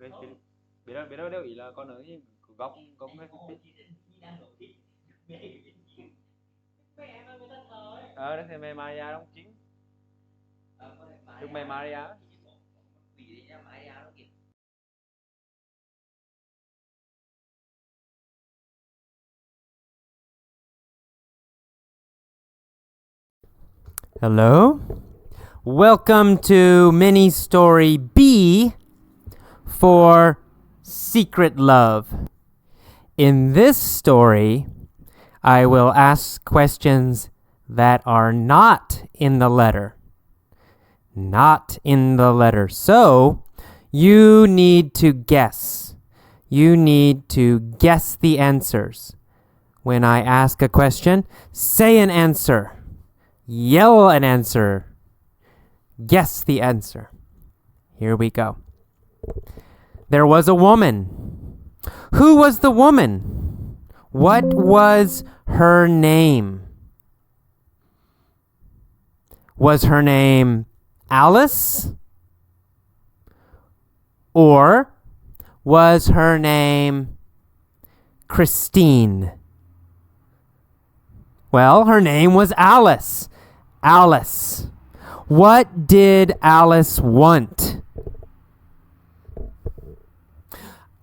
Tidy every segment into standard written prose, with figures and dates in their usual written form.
biết đâu đều ý là con ở cái góc góc ngay phía đó thì mẹ Maria đóng chính chúc mẹ Maria. Hello. Welcome to mini story B for Secret Love. In this story, I will ask questions that are not in the letter. Not in the letter. So, you need to guess. You need to guess the answers. When I ask a question, say an answer. Yell an answer. Guess the answer. Here we go. There was a woman. Who was the woman? What was her name? Was her name Alice? Or was her name Christine? Well, her name was Alice. Alice. What did Alice want?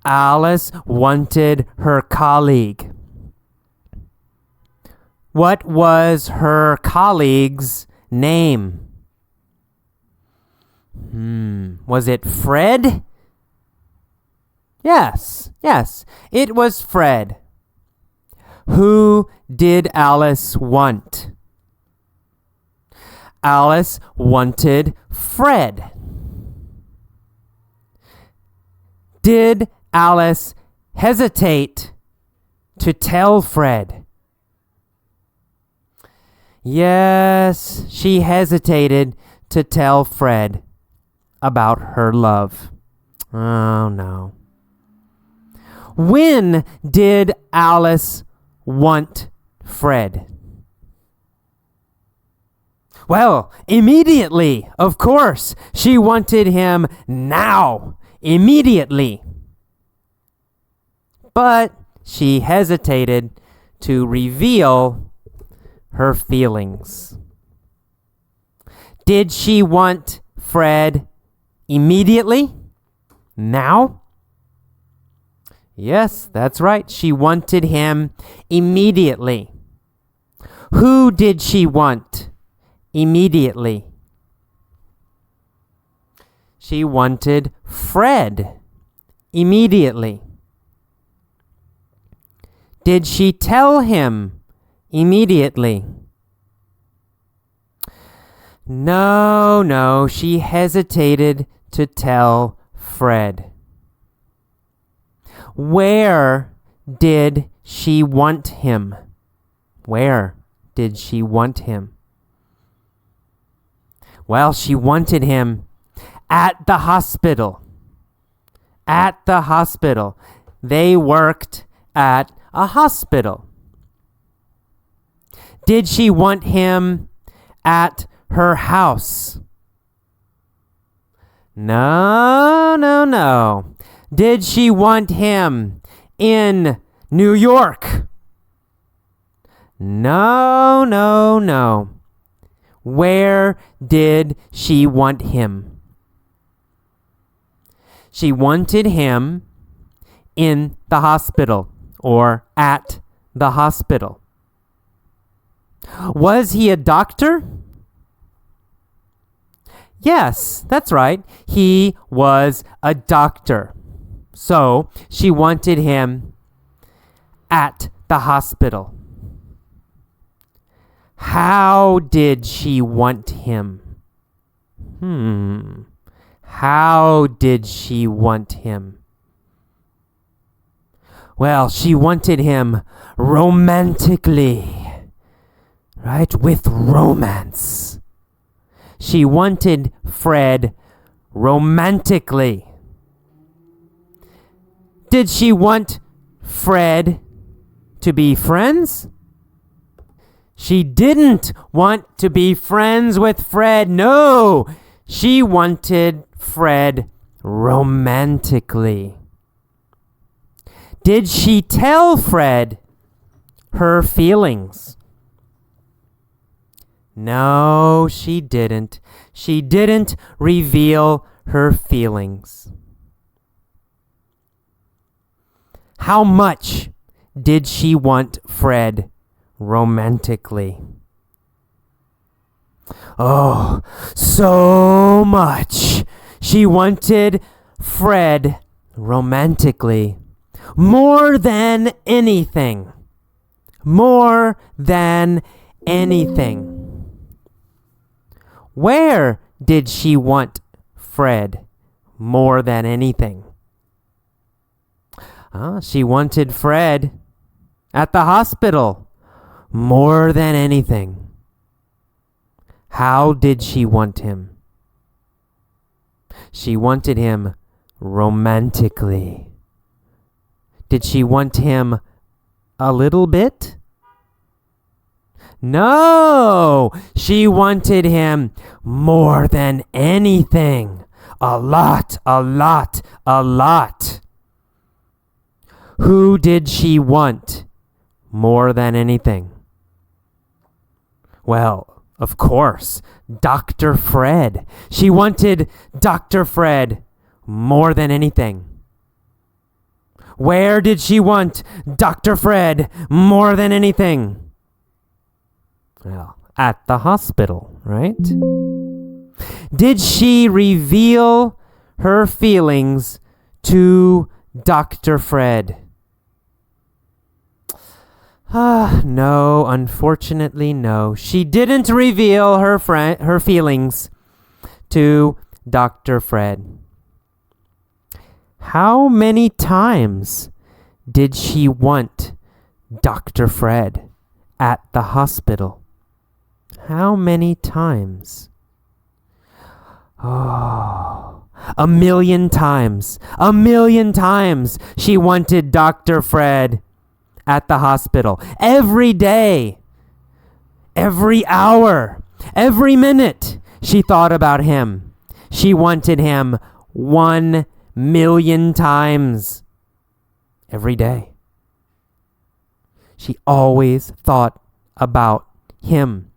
Alice wanted her colleague. What was her colleague's name? Was it Fred? Yes, it was Fred. Who did Alice want? Alice wanted Fred. Did Alice hesitate to tell Fred? Yes, she hesitated to tell Fred about her love. Oh no. When did Alice want Fred? Well, immediately, of course. She wanted him now, immediately. But she hesitated to reveal her feelings. Did she want Fred immediately? Now? Yes, that's right. She wanted him immediately. Who did she want immediately? She wanted Fred immediately. Did she tell him immediately? No, she hesitated to tell Fred. Where did she want him? Where did she want him? Well, she wanted him at the hospital. At the hospital. They worked at a hospital. Did she want him at her house? No. Did she want him in New York? No. Where did she want him? She wanted him in the hospital or at the hospital. Was he a doctor? Yes, that's right. He was a doctor. So she wanted him at the hospital. How did she want him? How did she want him? Well, she wanted him romantically, right? With romance. She wanted Fred romantically. Did she want Fred to be friends? She didn't want to be friends with Fred. No, she wanted Fred romantically? Did she tell Fred her feelings? No, she didn't. She didn't reveal her feelings. How much did she want Fred romantically? Oh, so much. She wanted Fred romantically. More than anything. More than anything. Where did she want Fred more than anything? She wanted Fred at the hospital more than anything. How did she want him? She wanted him romantically. Did she want him a little bit? No, she wanted him more than anything. A lot, a lot, a lot. Who did she want more than anything? Well, of course, Dr. Fred. She wanted Dr. Fred more than anything. Where did she want Dr. Fred more than anything? Well, at the hospital, right? Did she reveal her feelings to Dr. Fred? No, unfortunately, no. She didn't reveal her feelings to Dr. Fred. How many times did she want Dr. Fred at the hospital? How many times? Oh, 1,000,000 times. 1,000,000 times she wanted Dr. Fred at the hospital. Every day, every hour, every minute, she thought about him. She wanted him 1,000,000 times every day. She always thought about him.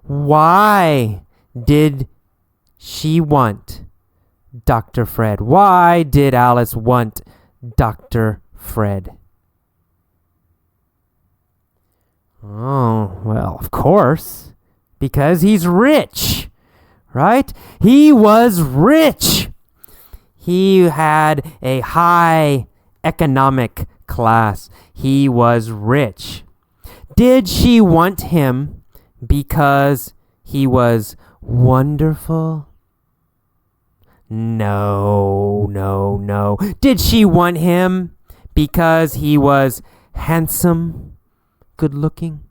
Why did she want Dr. Fred? Why did Alice want Dr. Fred? Oh, well, of course, because he's rich, right? He was rich. He had a high economic class. He was rich. Did she want him because he was wonderful? No, no, no. Did she want him because he was handsome, good looking?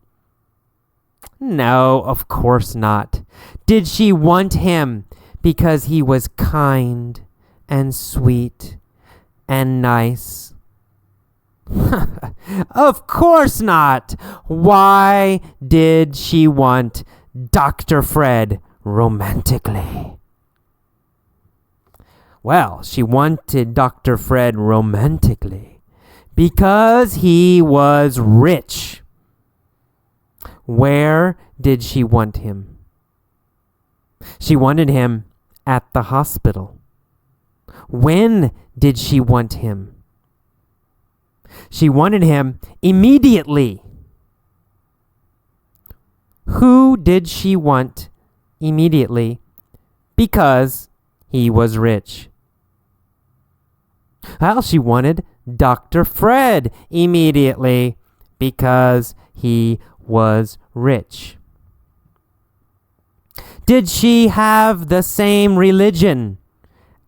No, of course not. Did she want him because he was kind and sweet and nice? Of course not. Why did she want Dr. Fred romantically? Well, she wanted Dr. Fred romantically because he was rich. Where did she want him? She wanted him at the hospital. When did she want him? She wanted him immediately. Who did she want immediately? Because he was rich. Well, she wanted Dr. Fred immediately because he was rich. Did she have the same religion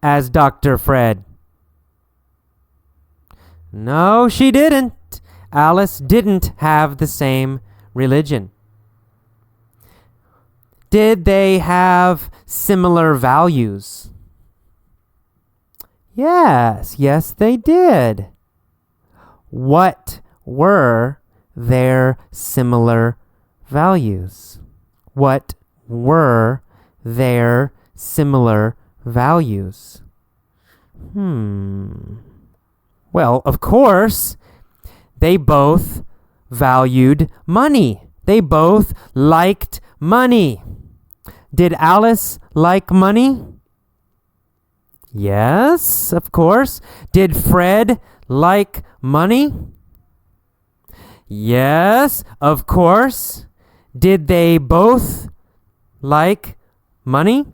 as Dr. Fred? No, she didn't. Alice didn't have the same religion. Did they have similar values? Yes, they did. What were their similar values? What were their similar values? Well, of course, they both valued money. They both liked money. Did Alice like money? Yes, of course. Did Fred like money? Yes, of course. Did they both like money?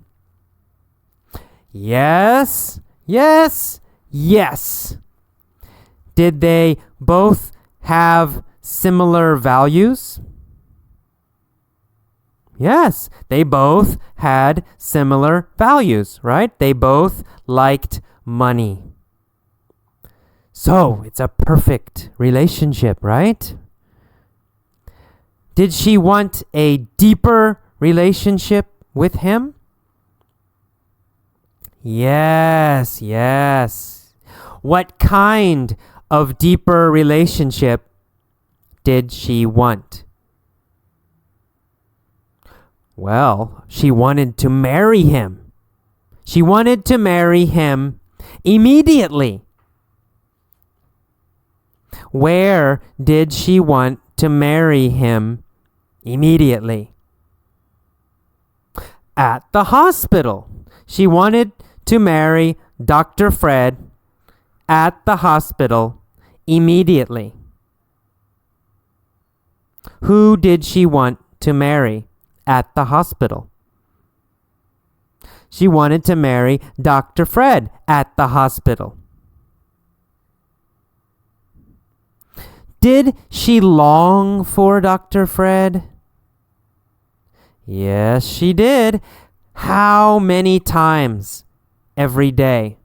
Yes, yes, yes. Did they both have similar values? Yes, they both had similar values, right? They both liked money. So, it's a perfect relationship, right? Did she want a deeper relationship with him? Yes, yes. What kind of deeper relationship did she want? Well, she wanted to marry him. She wanted to marry him immediately. Where did she want to marry him immediately? At the hospital. She wanted to marry Dr. Fred at the hospital immediately. Who did she want to marry at the hospital? She wanted to marry Dr. Fred at the hospital. Did she long for Dr. Fred? Yes, she did. How many times every day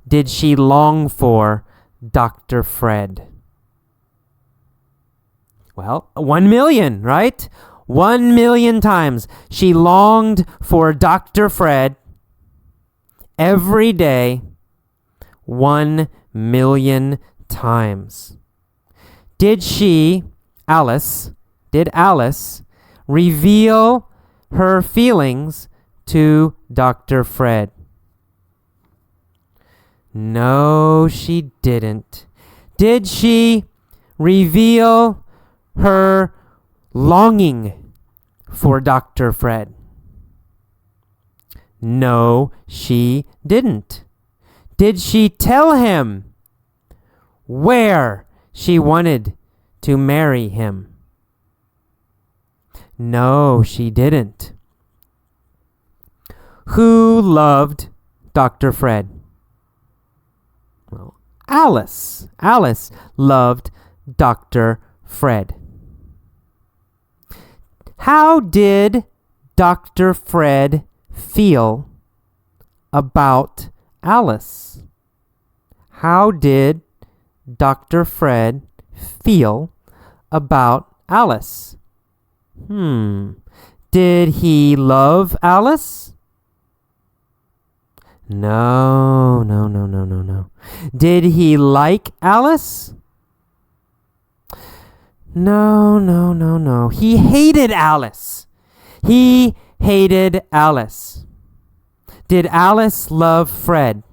did she long for Dr. Fred? Well, 1 million, right? 1 million times she longed for Dr. Fred every day, 1 million times. Did Alice reveal her feelings to Dr. Fred? No, she didn't. Did she reveal her longing for Dr. Fred? No, she didn't. Did she tell him where she wanted to marry him? No, she didn't. Who loved Dr. Fred? Well, Alice. Alice loved Dr. Fred. How did Dr. Fred feel about Alice? How did Dr. Fred feel about Alice? Did he love Alice? No. Did he like Alice? No. He hated Alice. He hated Alice. Did Alice love Fred?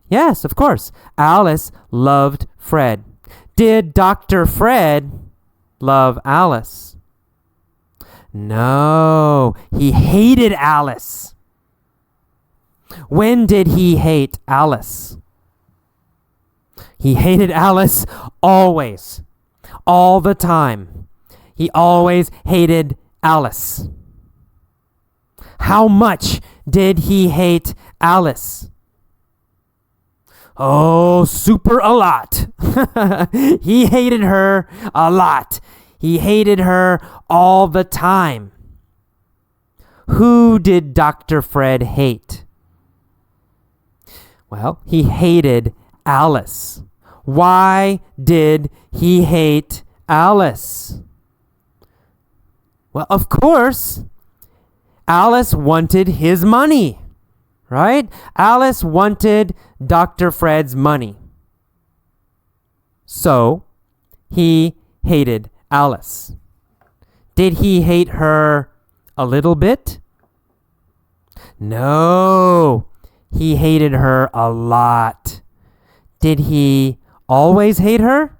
Yes, of course. Alice loved Fred. Did Dr. Fred love Alice? No, he hated Alice. When did he hate Alice? He hated Alice always, all the time. He always hated Alice. How much did he hate Alice? Oh, super a lot. He hated her a lot. He hated her all the time. Who did Dr. Fred hate? Well, he hated Alice. Why did he hate Alice? Well, of course, Alice wanted his money, right? Alice wanted Dr. Fred's money. So, he hated Alice. Did he hate her a little bit? No, he hated her a lot. Did he always hate her?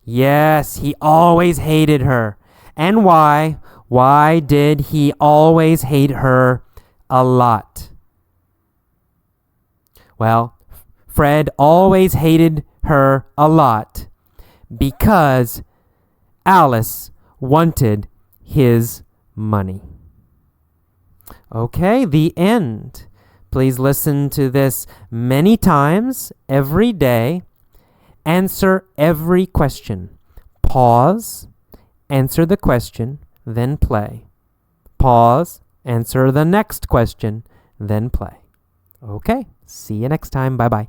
Yes, he always hated her. And why? Why did he always hate her a lot? Well, Fred always hated her a lot because Alice wanted his money. Okay, the end. Please listen to this many times every day. Answer every question. Pause, answer the question, then play. Pause, answer the next question, then play. Okay, see you next time. Bye-bye.